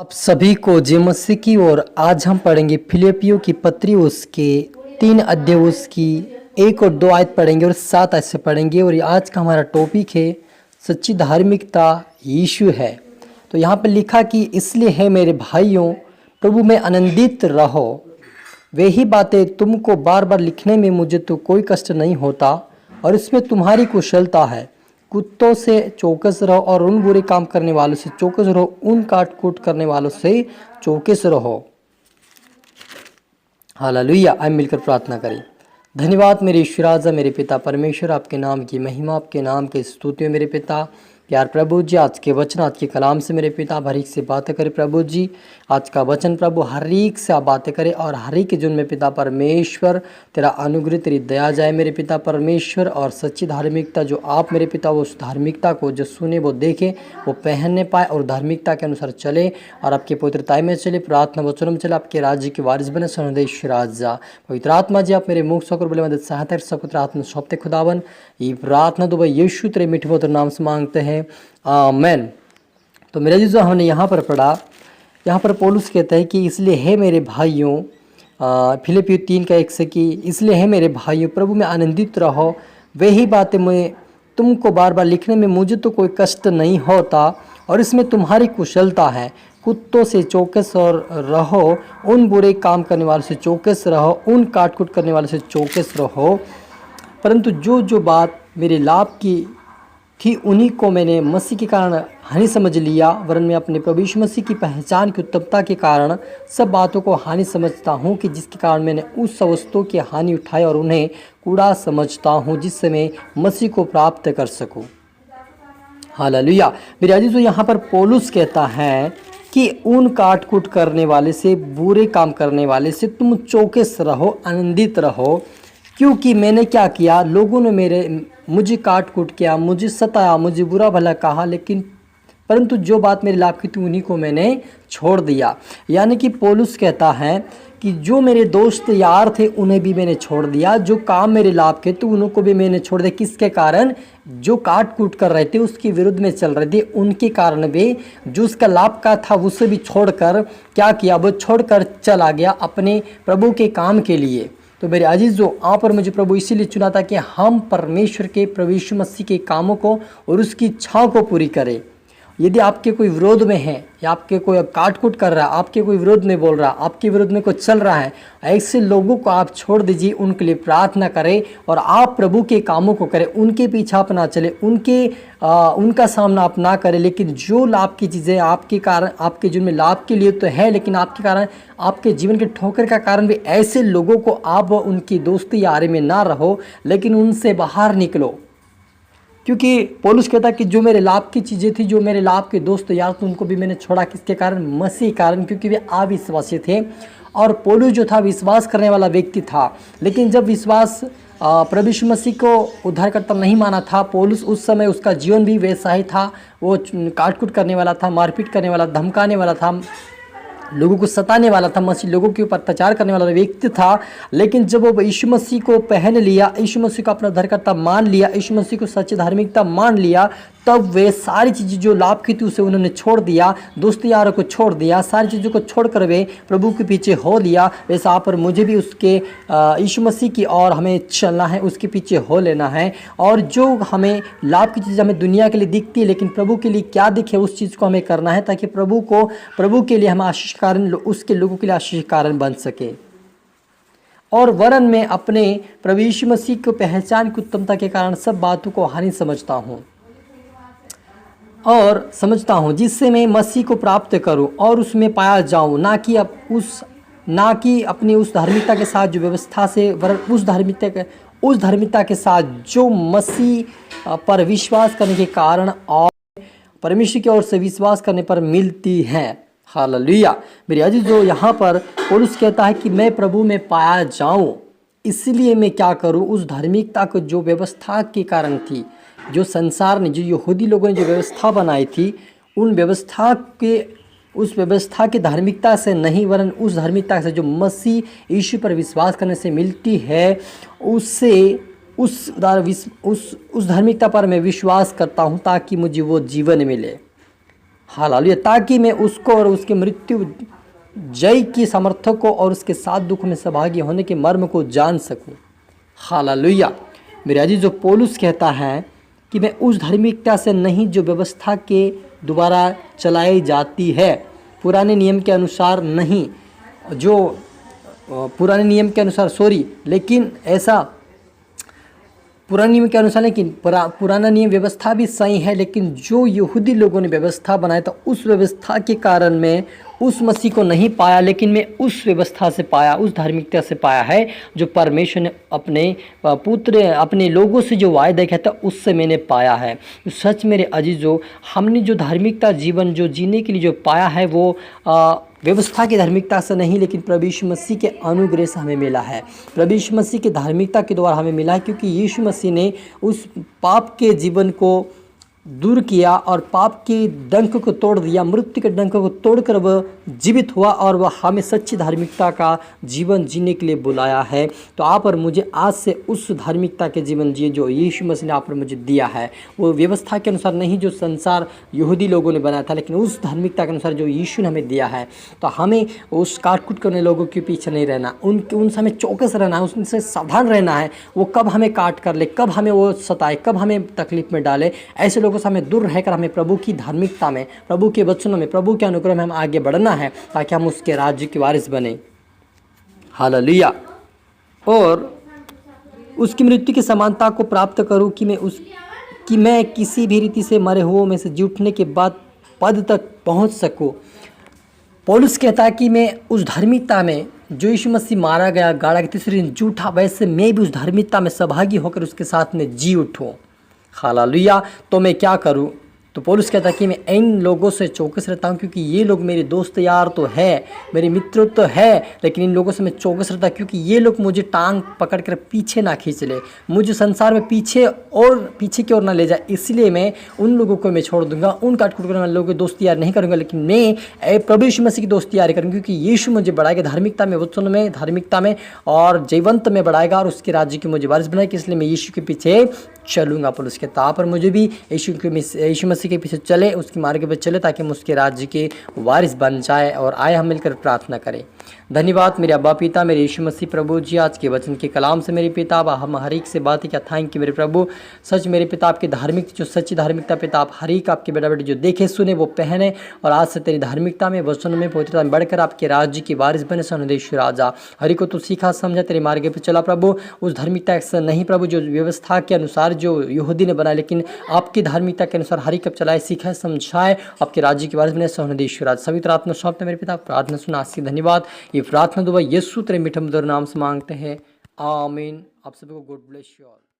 आप सभी को जय मसीह की। और आज हम पढ़ेंगे फिलिपियों की पत्री, उसके 3 अध्याय, उसकी 1 और 2 आयत पढ़ेंगे और 7 आयत से पढ़ेंगे। और आज का हमारा टॉपिक है सच्ची धार्मिकता यीशु है। तो यहाँ पर लिखा कि इसलिए है मेरे भाइयों, प्रभु में आनंदित रहो। वही बातें तुमको बार बार लिखने में मुझे तो कोई कष्ट नहीं होता और इसमें तुम्हारी कुशलता है। कुत्तों से चौकस रहो और उन बुरे काम करने वालों से चौकस रहो, उन काट कूट करने वालों से चौकस रहो। हालेलुया। आइए मिलकर प्रार्थना करें। धन्यवाद मेरे ईश्वर राजा, मेरे पिता परमेश्वर, आपके नाम की महिमा, आपके नाम के स्तुति हो मेरे पिता। प्यार प्रभु जी, आज के वचन, आज के कलाम से मेरे पिता हर एक से बातें करें प्रभु जी। आज का वचन प्रभु हर एक से आप बातें करें और हर एक के जुन में पिता परमेश्वर तेरा अनुग्रह, तेरी दया जाए मेरे पिता परमेश्वर। और सच्ची धार्मिकता जो आप मेरे पिता, वो उस धार्मिकता को जो सुने वो देखे, वो पहनने पाए और धार्मिकता के अनुसार चले और आपके पवित्रताई में चले, प्रार्थना वचनों में चले, आपके राज्य की वारिस बने। सर्वदेश राजा पवित्र आत्मा जी, आप मेरे मुख से बोले मदद सहायता सपुत्र आत्मा सौंपते खुदावन। ये प्रार्थना तो भाई यीशु तेरे मीठे पवित्र नाम से मांगते हैं, आमेन। तो मेरे जो हमने यहाँ पर पढ़ा, यहाँ पर पौलुस कहता है कि इसलिए है मेरे भाइयों, फिलिपियों 3:1 से, कि इसलिए है मेरे भाइयों प्रभु में आनंदित रहो। वही बातें मैं तुमको बार बार लिखने में मुझे तो कोई कष्ट नहीं होता और इसमें तुम्हारी कुशलता है। कुत्तों से चौकस और रहो, उन बुरे काम करने वालों से चौकस रहो, उन काट कूट करने वालों से चौकस रहो। परंतु जो जो बात मेरे लाभ की थी उन्हीं को मैंने मसीह के कारण हानि समझ लिया, वरन मैं अपने प्रभु यीशु मसीह की पहचान की उत्तमता के कारण सब बातों को हानि समझता हूँ, कि जिसके कारण मैंने उस वस्तुओं की हानि उठाई और उन्हें कूड़ा समझता हूँ, जिससे मैं मसीह को प्राप्त कर सकूँ। हालेलुया। मेरे अजीज, तो यहाँ पर पौलुस कहता है कि उन काट कूट करने वाले से, बुरे काम करने वाले से तुम चौकस रहो, आनंदित रहो। क्योंकि मैंने क्या किया, लोगों ने मुझे काट कूट किया, मुझे सताया, मुझे बुरा भला कहा, लेकिन परंतु जो बात मेरे लाभ की थी उन्हीं को मैंने छोड़ दिया। यानी कि पौलुस कहता है कि जो मेरे दोस्त यार थे उन्हें भी मैंने छोड़ दिया, जो काम मेरे लाभ के थे उनको भी मैंने छोड़ दिया। किसके कारण? जो काट कूट कर रहे थे, उसके विरुद्ध में चल रहे थे, उनके कारण भी जो उसका लाभ का था उसे भी छोड़कर क्या किया, वो छोड़कर चला गया अपने प्रभु के काम के लिए। तो मेरे अजीजों, आप और मुझे प्रभु इसीलिए चुना था कि हम परमेश्वर के, प्रभु यीशु मसीह के कामों को और उसकी इच्छाओं को पूरी करें। यदि आपके कोई विरोध में है या आपके कोई काट कूट कर रहा है, आपके कोई विरोध में बोल रहा है, आपके विरोध में कुछ चल रहा है, ऐसे लोगों को आप छोड़ दीजिए, उनके लिए प्रार्थना करें और आप प्रभु के कामों को करें। उनके पीछे आप ना चले, उनका सामना आप ना करें। लेकिन जो लाभ की चीज़ें आपके कारण, आपके जीवन में लाभ के लिए तो है, लेकिन आपके कारण, आपके जीवन के ठोकर का कारण भी, ऐसे लोगों को आप उनकी दोस्ती यारी में ना रहो, लेकिन उनसे बाहर निकलो। क्योंकि पौलुस कहता है कि जो मेरे लाभ की चीज़ें थी, जो मेरे लाभ के दोस्त यार थे, उनको भी मैंने छोड़ा। किसके कारण? मसीह कारण, क्योंकि वे अविश्वासी थे। और पौलुस जो था विश्वास करने वाला व्यक्ति था, लेकिन जब विश्वास प्रभु यीशु मसीह को उद्धारकर्ता नहीं माना था, पौलुस उस समय उसका जीवन भी वैसा ही था। वो काट कूट करने वाला था, मारपीट करने वाला, धमकाने वाला था, लोगों को सताने वाला था, मसीह लोगों के ऊपर अत्याचार करने वाला व्यक्ति था। लेकिन जब वो यीशु मसीह को पहन लिया, यीशु मसीह को अपना उद्धारकर्ता मान लिया, यीशु मसीह को सच्ची धार्मिकता मान लिया, तब वे सारी चीज़ें जो लाभ की थी उसे उन्होंने छोड़ दिया, दोस्ती यारों को छोड़ दिया, सारी चीज़ों को छोड़कर वे प्रभु के पीछे हो लिया। वैसा आप और मुझे भी उसके यीशु मसीह की और हमें चलना है, उसके पीछे हो लेना है। और जो हमें लाभ की चीज़ हमें दुनिया के लिए दिखती है, लेकिन प्रभु के लिए क्या दिखे उस चीज़ को हमें करना है, ताकि प्रभु के लिए हम आशीष कारण, उसके लोगों के लिए आशीष कारण बन सके। और वरन में अपने प्रभु यीशु मसीह को पहचान की उत्तमता के कारण सब बातों को हानि समझता हूँ, जिससे मैं मसीह को प्राप्त करूँ और उसमें पाया जाऊँ, ना कि अपनी उस धार्मिकता के साथ जो व्यवस्था से, वरन उस धार्मिकता के साथ जो मसीह पर विश्वास करने के कारण और परमेश्वर की ओर से विश्वास करने पर मिलती है। हालेलुया। मेरे अजीजों, यहाँ पर पौलुस कहता है कि मैं प्रभु में पाया जाऊँ, इसलिए मैं क्या करूँ, उस धार्मिकता को जो व्यवस्था के कारण थी, जो संसार ने, जो यहूदी लोगों ने जो व्यवस्था बनाई थी, उस व्यवस्था की धार्मिकता से नहीं, वरन उस धार्मिकता से जो मसीह यीशु पर विश्वास करने से मिलती है, उस धार्मिकता पर मैं विश्वास करता हूँ, ताकि मुझे वो जीवन मिले। हालेलुया, ताकि मैं उसको और उसके मृत्यु जय की सामर्थ्य को और उसके साथ दुख में सहभागी होने के मर्म को जान सकूं। हालेलुया। मेरे अजीज, जो पौलुस कहता है कि मैं उस धार्मिकता से नहीं जो व्यवस्था के द्वारा चलाई जाती है, पुराने नियम के अनुसार नहीं, जो पुराने नियम के अनुसार लेकिन ऐसा पुराने नियम के अनुसार, लेकिन पुराना नियम व्यवस्था भी सही है, लेकिन जो यहूदी लोगों ने व्यवस्था बनाया था उस व्यवस्था के कारण मैं उस मसीह को नहीं पाया, लेकिन मैं उस व्यवस्था से पाया, उस धार्मिकता से पाया है जो परमेश्वर ने अपने पुत्र अपने लोगों से जो वायदा किया था उससे मैंने पाया है। तो सच मेरे अजीजों, हमने जो धार्मिकता जीवन जो जीने के लिए जो पाया है वो व्यवस्था की धार्मिकता से नहीं, लेकिन प्रभु यीशु मसीह के अनुग्रह से हमें मिला है। प्रभु यीशु मसीह की धार्मिकता के द्वारा हमें मिला है, क्योंकि यीशु मसीह ने उस पाप के जीवन को दूर किया और पाप के डंक को तोड़ दिया, मृत्यु के डंक को तोड़कर वह जीवित हुआ और वह हमें सच्ची धार्मिकता का जीवन जीने के लिए बुलाया है। तो आप और मुझे आज से उस धार्मिकता के जीवन जिए जो यीशु मसीह ने आप और मुझे दिया है। वो व्यवस्था के अनुसार नहीं जो संसार यहूदी लोगों ने बनाया था, लेकिन उस धार्मिकता के अनुसार जो यीशु ने हमें दिया है। तो हमें उस काट-कूट करने लोगों के पीछे नहीं रहना, उनसे हमें चौकस रहना है, उनसे सावधान रहना है। वो कब हमें काट कर ले, कब हमें वो सताए, कब हमें तकलीफ में डाले, ऐसे लोगों से हमें दूर रहकर हमें प्रभु की धार्मिकता में, प्रभु के वचनों में, प्रभु के अनुग्रह में हम आगे बढ़ना है, ताकि हम उसके राज्य के वारिस बने। हालेलुया। और उसकी मृत्यु की समानता को प्राप्त करूं कि मैं किसी भी रीति से मरे हुओं में से जी उठने के बाद पद तक पहुंच सकूं। पौलुस कहता है कि मैं उस धार्मिकता में जो यीशु मसीह मारा गया, गाड़ा के तीसरे दिन जूठा, वैसे मैं भी उस धार्मिकता में सहभागी होकर उसके साथ में जी उठूं। हालेलुया। तो मैं क्या करूं? तो पौलुस कहता है कि मैं इन लोगों से चौकस रहता हूं, क्योंकि ये लोग मेरे दोस्त यार तो है, मेरे मित्र तो है, लेकिन इन लोगों से मैं चौकस रहता, क्योंकि ये लोग मुझे टांग पकड़ कर पीछे ना खींच ले, मुझे संसार में पीछे की ओर ना ले जाए। इसलिए मैं उन लोगों को मैं छोड़ दूंगा, उन काट-कूट करने वाले लोगों की दोस्ती यार नहीं करूँगा, लेकिन मैं प्रभु यीशु मसीह की दोस्ती यार करूँगा, क्योंकि यीशु मुझे बढ़ाएगा धार्मिकता में, वचन में, धार्मिकता में और जीवंत में बढ़ाएगा और उसके राज्य की मुझे वारिस बनाएगा। इसलिए मैं यीशु के पीछे चलूँगा। पौलुस कहता है पर मुझे भी यीशु मसीह के पीछे चले, उसके मार्ग पर चले, ताकि हम उसके राज्य के वारिस बन जाए। और आए हम मिलकर प्रार्थना करें। धन्यवाद मेरे अब्बा पिता, मेरे यीशु मसीह प्रभु जी, आज के वचन के कलाम से मेरे पिता हम हर एक से बात क्या थैंक यू मेरे प्रभु। सच मेरे पिता आपकी धार्मिक जो सच्ची धार्मिकता पिता आप हर एक आपके बेटा बेटे जो देखे सुने वो पहने, और आज से तेरी धार्मिकता में, वचन में, पवित्रता में बढ़कर आपके राज्य की वारिस बने। सनुदेश राजा हरि को तो सीखा समझा, तेरे मार्ग पर चला प्रभु। उस धार्मिकता से नहीं प्रभु जो व्यवस्था के अनुसार जो यहूदी ने बनाया, लेकिन आपकी धार्मिकता के अनुसार हरि कब चलाए, सीखाए, समझाए, आपके राज्य की वारिस बने। सनुदेश राजा सभी तरह आत्मा सौंपते मेरे पिता, प्रार्थना सुना, आशीष धन्यवाद। ये प्रार्थना दुआ यीशु तेरे मीठे मधुर नाम से मांगते हैं, आमीन। आप सभी को गॉड ब्लेस यू ऑल।